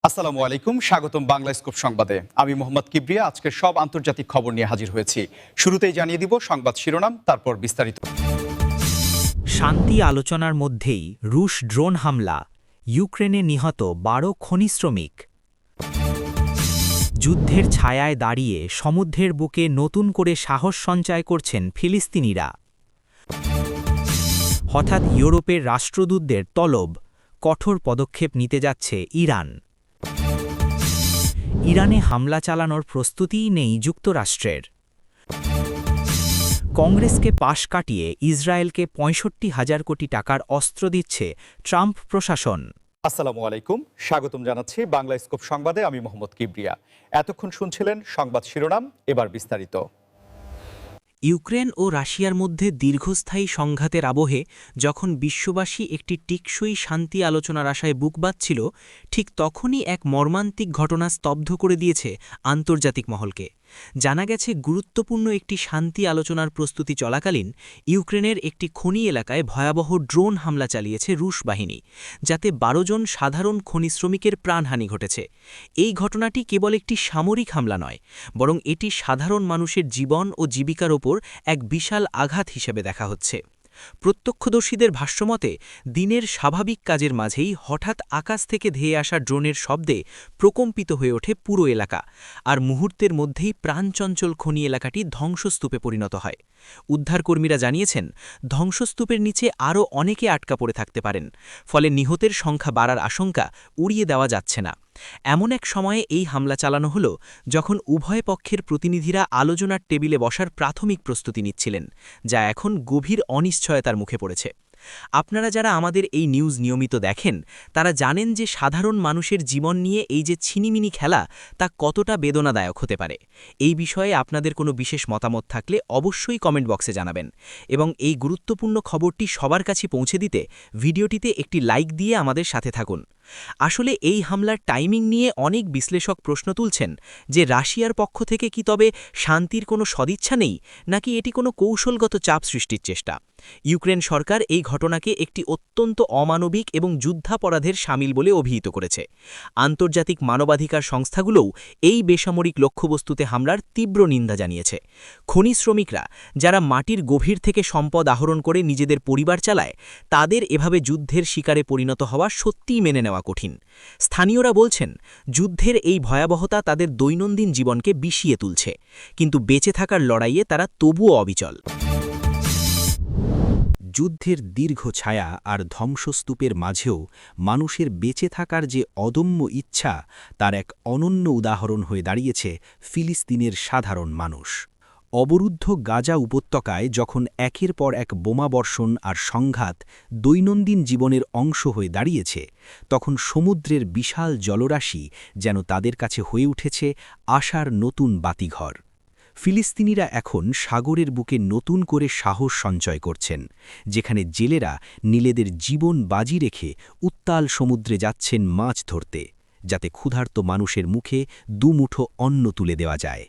আসসালামু আলাইকুম, স্বাগতম বাংলা স্কুপ সংবাদে। আমি মোহাম্মদ কিবরিয়া আজকের সব আন্তর্জাতিক খবর নিয়ে হাজির হয়েছি। শুরুতেই জানিয়ে দিব সংবাদ শিরোনাম, তারপর বিস্তারিত। শান্তি আলোচনার মধ্যেই রুশ ড্রোন হামলা, ইউক্রেনে নিহত ১২ খনি শ্রমিক। যুদ্ধের ছায়ায় দাঁড়িয়ে সমুদ্রের বুকে নতুন করে সাহস সঞ্চয় করছেন ফিলিস্তিনিরা। হঠাৎ ইউরোপের রাষ্ট্রদূতদের তলব, কঠোর পদক্ষেপ নিতে যাচ্ছে ইরান। ইরানে হামলা চালানোর প্রস্তুতিই নেই যুক্তরাষ্ট্রের। কংগ্রেসকে পাশ কাটিয়ে ইসরায়েলকে ৬৫,০০০ কোটি টাকার অস্ত্র দিচ্ছে ট্রাম্প প্রশাসন। আসসালামু আলাইকুম, স্বাগতম জানাচ্ছি বাংলা স্কুপ সংবাদে। আমি মোহাম্মদ কিবরিয়া। এতক্ষণ শুনছিলেন সংবাদ শিরোনাম, এবার বিস্তারিত। ইউক্রেন ও রাশিয়ার মধ্যে দীর্ঘস্থায়ী সংঘাতের আবহে যখন বিশ্ববাসী একটি টেকসই শান্তি আলোচনার আশায় বুক বাঁধছিল, ঠিক তখনই এক মর্মান্তিক ঘটনা স্তব্ধ করে দিয়েছে আন্তর্জাতিক মহলকে। জানা গেছে, গুরুত্বপূর্ণ একটি শান্তি আলোচনার প্রস্তুতি চলাকালীন ইউক্রেনের একটি খনি এলাকায় ভয়াবহ ড্রোন হামলা চালিয়েছে রুশ বাহিনী, যাতে ১২ জন সাধারণ খনি শ্রমিকের প্রাণহানি ঘটেছে। এই ঘটনাটি কেবল একটি সামরিক হামলা নয়, বরং এটি সাধারণ মানুষের জীবন ও জীবিকার ওপর এক বিশাল আঘাত হিসেবে দেখা হচ্ছে। প্রত্যক্ষদর্শীদের ভাষ্যমতে, দিনের স্বাভাবিক কাজের মাঝেই হঠাৎ আকাশ থেকে ধেয়ে আসা ড্রোনের শব্দে প্রকম্পিত হয়ে ওঠে পুরো এলাকা, আর মুহূর্তের মধ্যেই প্রাণচঞ্চল খনি এলাকাটি ধ্বংসস্তূপে পরিণত হয়। উদ্ধারকর্মীরা জানিয়েছেন, ধ্বংসস্তূপের নিচে আরও অনেকে আটকা পড়ে থাকতে পারেন, ফলে নিহতের সংখ্যা বাড়ার আশঙ্কা উড়িয়ে দেওয়া যাচ্ছে না। এমন এক সময়ে এই হামলা চালানো হলো যখন উভয় পক্ষের প্রতিনিধিরা আলোচনার টেবিলে বসার প্রাথমিক প্রস্তুতি নিচ্ছিলেন, যা এখন গভীর অনিশ্চয়তার মুখে পড়েছে। আপনারা যারা আমাদের এই নিউজ নিয়মিত দেখেন, তারা জানেন যে সাধারণ মানুষের জীবন নিয়ে এই যে ছিনিমিনি খেলা, তা কতটা বেদনাদায়ক হতে পারে। এই বিষয়ে আপনাদের কোনো বিশেষ মতামত থাকলে অবশ্যই কমেন্ট বক্সে জানাবেন, এবং এই গুরুত্বপূর্ণ খবরটি সবার কাছে পৌঁছে দিতে ভিডিওটিতে একটি লাইক দিয়ে আমাদের সাথে থাকুন। আসলে এই হামলার টাইমিং নিয়ে অনেক বিশ্লেষক প্রশ্ন তুলছেন যে রাশিয়ার পক্ষ থেকে কি তবে শান্তির কোনো সদিচ্ছা নেই, নাকি এটি কোনো কৌশলগত চাপ সৃষ্টির চেষ্টা। ইউক্রেন সরকার এই ঘটনাকে একটি অত্যন্ত অমানবিক এবং যুদ্ধাপরাধের শামিল বলে অভিহিত করেছে। আন্তর্জাতিক মানবাধিকার সংস্থাগুলোও এই বেসামরিক লক্ষ্যবস্তুতে হামলার তীব্র নিন্দা জানিয়েছে। খনি শ্রমিকরা, যারা মাটির গভীর থেকে সম্পদ আহরণ করে নিজেদের পরিবার চালায়, তাদের এভাবে যুদ্ধের শিকারে পরিণত হওয়া সত্যিই মেনে নেওয়া কঠিন। স্থানীয়রা বলছেন, যুদ্ধের এই ভয়াবহতা তাদের দৈনন্দিন জীবনকে বিষিয়ে তুলছে, কিন্তু বেঁচে থাকার লড়াইয়ে তারা তবুও অবিচল। যুদ্ধের দীর্ঘ ছায়া আর ধ্বংসস্তূপের মাঝেও মানুষের বেঁচে থাকার যে অদম্য ইচ্ছা, তার এক অনন্য উদাহরণ হয়ে দাঁড়িয়েছে ফিলিস্তিনের সাধারণ মানুষ। অবরুদ্ধ গাজা উপত্যকায় যখন একের পর এক বোমাবর্ষণ আর সংঘাত দৈনন্দিন জীবনের অংশ হয়ে দাঁড়িয়েছে, তখন সমুদ্রের বিশাল জলরাশি যেন তাদের কাছে হয়ে উঠেছে আশার নতুন বাতিঘর। ফিলিস্তিনিরা এখন সাগরের বুকে নতুন করে সাহস সঞ্চয় করছেন, যেখানে জেলেরা নীলেদের জীবন বাজি রেখে উত্তাল সমুদ্রে যাচ্ছেন মাছ ধরতে, যাতে ক্ষুধার্ত মানুষের মুখে দুমুঠো অন্ন তুলে দেওয়া যায়।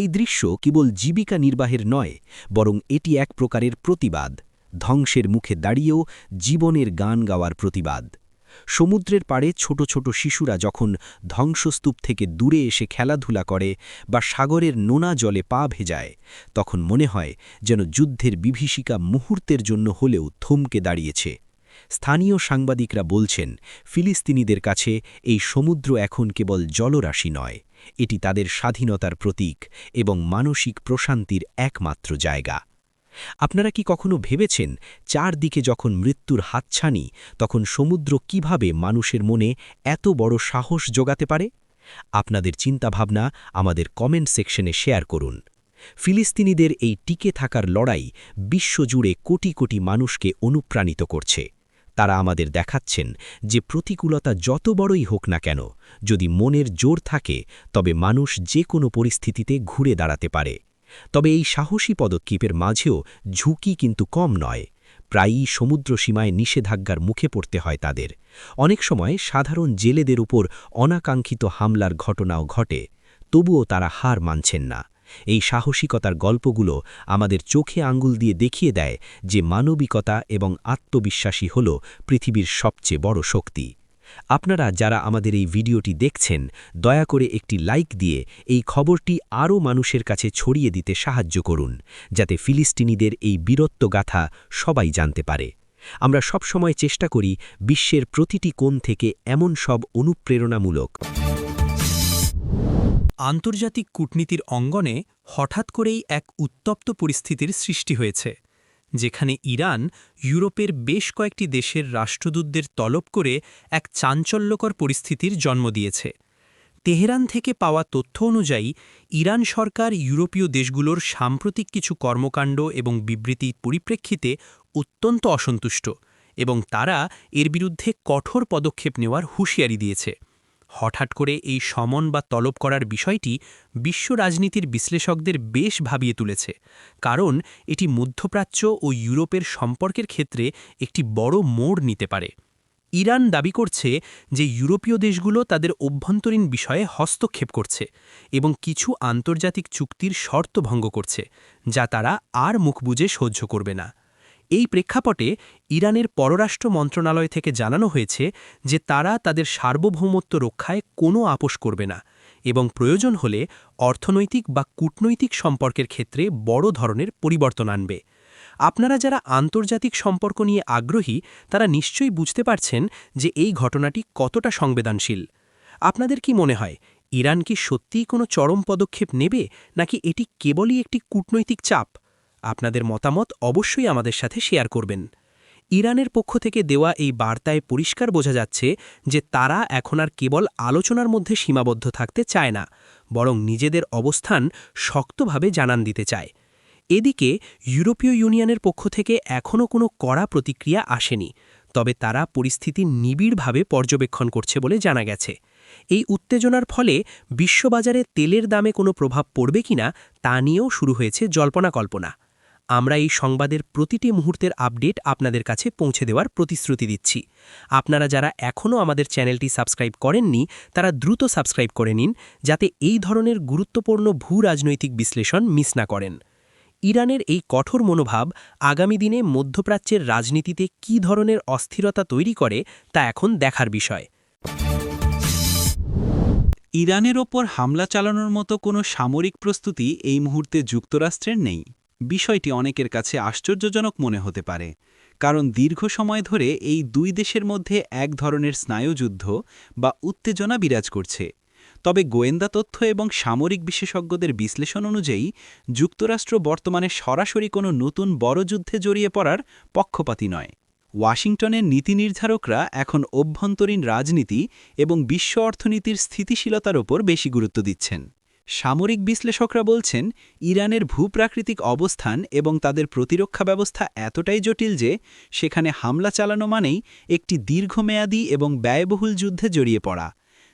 এই দৃশ্য কেবল জীবিকা নির্বাহের নয়, বরং এটি এক প্রকারের প্রতিবাদ, ধ্বংসের মুখে দাঁড়িয়েও জীবনের গান গাওয়ার প্রতিবাদ। সমুদ্রের পাড়ে ছোট ছোট শিশুরা যখন ধ্বংসস্তূপ থেকে দূরে এসে খেলাধুলা করে বা সাগরের নোনা জলে পা ভেজায়, তখন মনে হয় যেন যুদ্ধের বিভীষিকা মুহূর্তের জন্য হলেও থমকে দাঁড়িয়েছে। স্থানীয় সাংবাদিকরা বলছেন, ফিলিস্তিনিদের কাছে এই সমুদ্র এখন কেবল জলরাশি নয়, এটি তাদের স্বাধীনতার প্রতীক এবং মানসিক প্রশান্তির একমাত্র জায়গা। আপনারা কি কখনো ভেবেছেন, চারদিকে যখন মৃত্যুর হাতছানি, তখন সমুদ্র কিভাবে মানুষের মনে এত বড় সাহস জোগাতে পারে? আপনাদের চিন্তাভাবনা আমাদের কমেন্ট সেকশনে শেয়ার করুন। ফিলিস্তিনিদের এই টিকে থাকার লড়াই বিশ্বজুড়ে কোটি কোটি মানুষকে অনুপ্রাণিত করছে। তারা আমাদের দেখাচ্ছেন যে প্রতিকূলতা যত বড়ই হোক না কেন, যদি মনের জোর থাকে, তবে মানুষ যে কোনো পরিস্থিতিতে ঘুরে দাঁড়াতে পারে। তবে এই সাহসী পদক্ষেপের মাঝেও ঝুঁকি কিন্তু কম নয়। প্রায়ই সমুদ্র সীমায় নিষেধাজ্ঞার মুখে পড়তে হয় তাদের। অনেক সময় সাধারণ জেলেদের উপর অনাকাঙ্ক্ষিত হামলার ঘটনাও ঘটে, তবুও তারা হার মানছেন না। এই সাহসিকতার গল্পগুলো আমাদের চোখে আঙ্গুল দিয়ে দেখিয়ে দেয় যে মানবিকতা এবং আত্মবিশ্বাসী হল পৃথিবীর সবচেয়ে বড় শক্তি। আপনারা যারা আমাদের এই ভিডিওটি দেখছেন দয়া করে একটি লাইক দিয়ে এই খবরটি আরও মানুষের কাছে ছড়িয়ে দিতে সাহায্য করুন, যাতে ফিলিস্তিনিদের এই বীরত্বগাথা সবাই জানতে পারে। আমরা সবসময় চেষ্টা করি বিশ্বের প্রতিটি কোণ থেকে এমন সব অনুপ্রেরণামূলক। আন্তর্জাতিক কূটনীতির অঙ্গনে হঠাৎ করেই এক উত্তপ্ত পরিস্থিতির সৃষ্টি হয়েছে, যেখানে ইরান ইউরোপের বেশ কয়েকটি দেশের রাষ্ট্রদূতদের তলব করে এক চাঞ্চল্যকর পরিস্থিতির জন্ম দিয়েছে। তেহরান থেকে পাওয়া তথ্য অনুযায়ী ইরান সরকার ইউরোপীয় দেশগুলোর সাম্প্রতিক কিছু কর্মকাণ্ড এবং বিবৃতির পরিপ্রেক্ষিতে অত্যন্ত অসন্তুষ্ট এবং তারা এর বিরুদ্ধে কঠোর পদক্ষেপ নেওয়ার হুঁশিয়ারি দিয়েছে। হঠাৎ করে এই সমন বা তলব করার বিষয়টি বিশ্ব রাজনীতির বিশ্লেষকদের বেশ ভাবিয়ে তুলেছে, কারণ এটি মধ্যপ্রাচ্য ও ইউরোপের সম্পর্কের ক্ষেত্রে একটি বড় মোড় নিতে পারে। ইরান দাবি করছে যে ইউরোপীয় দেশগুলো তাদের অভ্যন্তরীণ বিষয়ে হস্তক্ষেপ করছে এবং কিছু আন্তর্জাতিক চুক্তির শর্ত ভঙ্গ করছে, যা তারা আর মুখ বুজে সহ্য করবে না। এই প্রেক্ষাপটে ইরানের পররাষ্ট্র মন্ত্রণালয় থেকে জানানো হয়েছে যে তারা তাদের সার্বভৌমত্ব রক্ষায় কোনো আপোষ করবে না এবং প্রয়োজন হলে অর্থনৈতিক বা কূটনৈতিক সম্পর্কের ক্ষেত্রে বড় ধরনের পরিবর্তন আনবে। আপনারা যারা আন্তর্জাতিক সম্পর্ক নিয়ে আগ্রহী তারা নিশ্চয়ই বুঝতে পারছেন যে এই ঘটনাটি কতটা সংবেদনশীল। আপনাদের কি মনে হয়, ইরান কি সত্যিই কোনো চরম পদক্ষেপ নেবে, নাকি এটি কেবলই একটি কূটনৈতিক চাপ? আপনাদের মতামত অবশ্যই আমাদের সাথে শেয়ার করবেন। ইরানের পক্ষ থেকে দেওয়া এই বার্তায় পরিষ্কার বোঝা যাচ্ছে যে তারা এখন আর কেবল আলোচনার মধ্যে সীমাবদ্ধ থাকতে চায় না, বরং নিজেদের অবস্থান শক্তভাবে জানান দিতে চায়। এদিকে ইউরোপীয় ইউনিয়নের পক্ষ থেকে এখনও কোনো কড়া প্রতিক্রিয়া আসেনি, তবে তারা পরিস্থিতি নিবিড়ভাবে পর্যবেক্ষণ করছে বলে জানা গেছে। এই উত্তেজনার ফলে বিশ্ববাজারে তেলের দামে কোনো প্রভাব পড়বে কিনা তা নিয়েও শুরু হয়েছে জল্পনা-কল্পনা। আমরা এই সংবাদের প্রতিটি মুহূর্তের আপডেট আপনাদের কাছে পৌঁছে দেওয়ার প্রতিশ্রুতি দিচ্ছি। আপনারা যারা এখনও আমাদের চ্যানেলটি সাবস্ক্রাইব করেননি তারা দ্রুত সাবস্ক্রাইব করে নিন, যাতে এই ধরনের গুরুত্বপূর্ণ ভূ-রাজনৈতিক বিশ্লেষণ মিস না করেন। ইরানের এই কঠোর মনোভাব আগামী দিনে মধ্যপ্রাচ্যের রাজনীতিতে কী ধরনের অস্থিরতা তৈরি করে তা এখন দেখার বিষয়। ইরানের ওপর হামলা চালানোর মতো কোনো সামরিক প্রস্তুতি এই মুহূর্তে যুক্তরাষ্ট্রের নেই। বিষয়টি অনেকের কাছে আশ্চর্যজনক মনে হতে পারে, কারণ দীর্ঘ সময় ধরে এই দুই দেশের মধ্যে এক ধরনের স্নায়ুযুদ্ধ বা উত্তেজনা বিরাজ করছে। তবে গোয়েন্দা তথ্য এবং সামরিক বিশেষজ্ঞদের বিশ্লেষণ অনুযায়ী যুক্তরাষ্ট্র বর্তমানে সরাসরি কোনো নতুন বড় যুদ্ধে জড়িয়ে পড়ার পক্ষপাতী নয়। ওয়াশিংটনের নীতি নির্ধারকরা এখন অভ্যন্তরীণ রাজনীতি এবং বিশ্ব অর্থনীতির স্থিতিশীলতার ওপর বেশি গুরুত্ব দিচ্ছেন। সামরিক বিশ্লেষকরা বলছেন, ইরানের ভূপ্রাকৃতিক অবস্থান এবং তাদের প্রতিরক্ষা ব্যবস্থা এতটাই জটিল যে সেখানে হামলা চালানো মানেই একটি দীর্ঘমেয়াদী এবং ব্যয়বহুল যুদ্ধে জড়িয়ে পড়া,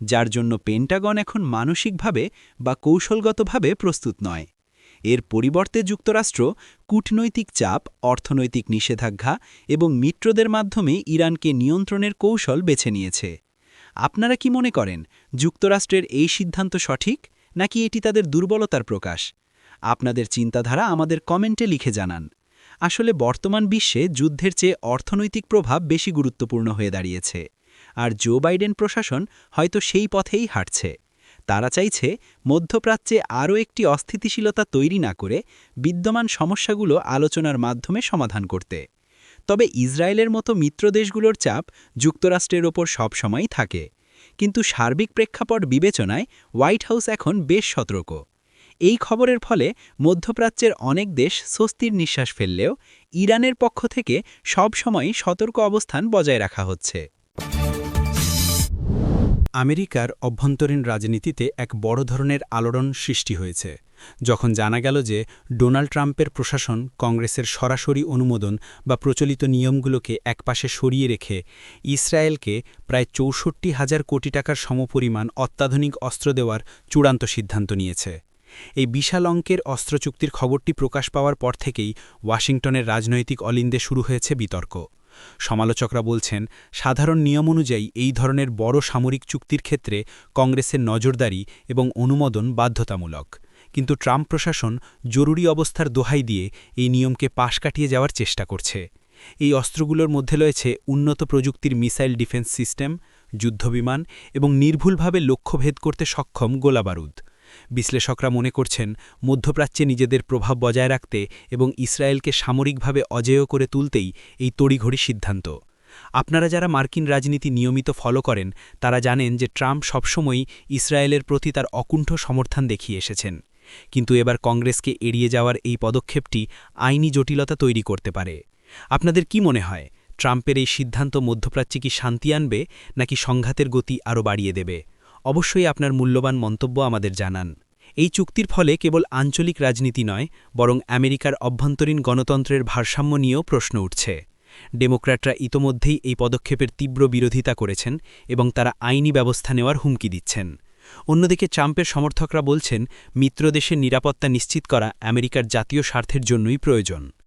যার জন্য পেন্টাগন এখন মানসিকভাবে বা কৌশলগতভাবে প্রস্তুত নয়। এর পরিবর্তে যুক্তরাষ্ট্র কূটনৈতিক চাপ, অর্থনৈতিক নিষেধাজ্ঞা এবং মিত্রদের মাধ্যমে ইরানকে নিয়ন্ত্রণের কৌশল বেছে নিয়েছে। আপনারা কি মনে করেন, যুক্তরাষ্ট্রের এই সিদ্ধান্ত সঠিক, নাকি এটি তাদের দুর্বলতার প্রকাশ? আপনাদের চিন্তাধারা আমাদের কমেন্টে লিখে জানান। আসলে বর্তমান বিশ্বে যুদ্ধের চেয়ে অর্থনৈতিক প্রভাব বেশি গুরুত্বপূর্ণ হয়ে দাঁড়িয়েছে, আর জো বাইডেন প্রশাসন হয়তো সেই পথেই হাঁটছে। তারা চাইছে মধ্যপ্রাচ্যে আরও একটি অস্থিতিশীলতা তৈরি না করে বিদ্যমান সমস্যাগুলো আলোচনার মাধ্যমে সমাধান করতে। তবে ইসরায়েলের মতো মিত্রদেশগুলোর চাপ যুক্তরাষ্ট্রের ওপর সবসময়ই থাকে, কিন্তু সার্বিক প্রেক্ষাপট বিবেচনায় হোয়াইট হাউস এখন বেশ সতর্ক। এই খবরের ফলে মধ্যপ্রাচ্যের অনেক দেশ স্বস্তির নিঃশ্বাস ফেললেও ইরানের পক্ষ থেকে সবসময়ই সতর্ক অবস্থান বজায় রাখা হচ্ছে। আমেরিকার অভ্যন্তরীণ রাজনীতিতে এক বড় ধরনের আলোড়ন সৃষ্টি হয়েছে যখন জানা গেল যে ডোনাল্ড ট্রাম্পের প্রশাসন কংগ্রেসের সরাসরি অনুমোদন বা প্রচলিত নিয়মগুলোকে একপাশে সরিয়ে রেখে ইসরায়েলকে প্রায় ৬৪,০০০ কোটি টাকার সমপরিমাণ অত্যাধুনিক অস্ত্র দেওয়ার চূড়ান্ত সিদ্ধান্ত নিয়েছে। এই বিশাল অঙ্কের অস্ত্র চুক্তির খবরটি প্রকাশ পাওয়ার পর থেকেই ওয়াশিংটনের রাজনৈতিক অলিন্দে শুরু হয়েছে বিতর্ক। সমালোচকরা বলছেন, সাধারণ নিয়ম অনুযায়ী এই ধরনের বড় সামরিক চুক্তির ক্ষেত্রে কংগ্রেসের নজরদারি এবং অনুমোদন বাধ্যতামূলক, কিন্তু ট্রাম্প প্রশাসন জরুরি অবস্থার দোহাই দিয়ে এই নিয়মকে পাশ কাটিয়ে যাওয়ার চেষ্টা করছে। এই অস্ত্রগুলোর মধ্যে রয়েছে উন্নত প্রযুক্তির মিসাইল ডিফেন্স সিস্টেম, যুদ্ধবিমান এবং নির্ভুলভাবে লক্ষ্যভেদ করতে সক্ষম গোলাবারুদ। বিশ্লেষকরা মনে করছেন মধ্যপ্রাচ্যে নিজেদের প্রভাব বজায় রাখতে এবং ইসরায়েলকে সামরিকভাবে অজেয় করে তুলতেই এই তড়িঘড়ি সিদ্ধান্ত। আপনারা যারা মার্কিন রাজনীতি নিয়মিত ফলো করেন তারা জানেন যে ট্রাম্প সবসময়ই ইসরায়েলের প্রতি তার অকুণ্ঠ সমর্থন দেখিয়ে এসেছেন, কিন্তু এবার কংগ্রেসকে এড়িয়ে যাওয়ার এই পদক্ষেপটি আইনি জটিলতা তৈরি করতে পারে। আপনাদের কি মনে হয়, ট্রাম্পের এই সিদ্ধান্ত মধ্যপ্রাচ্যে কি শান্তি আনবে নাকি সংঘাতের গতি আরও বাড়িয়ে দেবে? অবশ্যই আপনার মূল্যবান মন্তব্য আমাদের জানান। এই চুক্তির ফলে কেবল আঞ্চলিক রাজনীতি নয়, বরং আমেরিকার অভ্যন্তরীণ গণতন্ত্রের ভারসাম্য নিয়েও প্রশ্ন উঠছে। ডেমোক্র্যাটরা ইতোমধ্যেই এই পদক্ষেপের তীব্র বিরোধিতা করেছেন এবং তারা আইনি ব্যবস্থা নেওয়ার হুমকি দিচ্ছেন। অন্যদিকে ট্রাম্পের সমর্থকরা বলছেন মিত্রদেশের নিরাপত্তা নিশ্চিত করা আমেরিকার জাতীয় স্বার্থের জন্যই প্রয়োজন।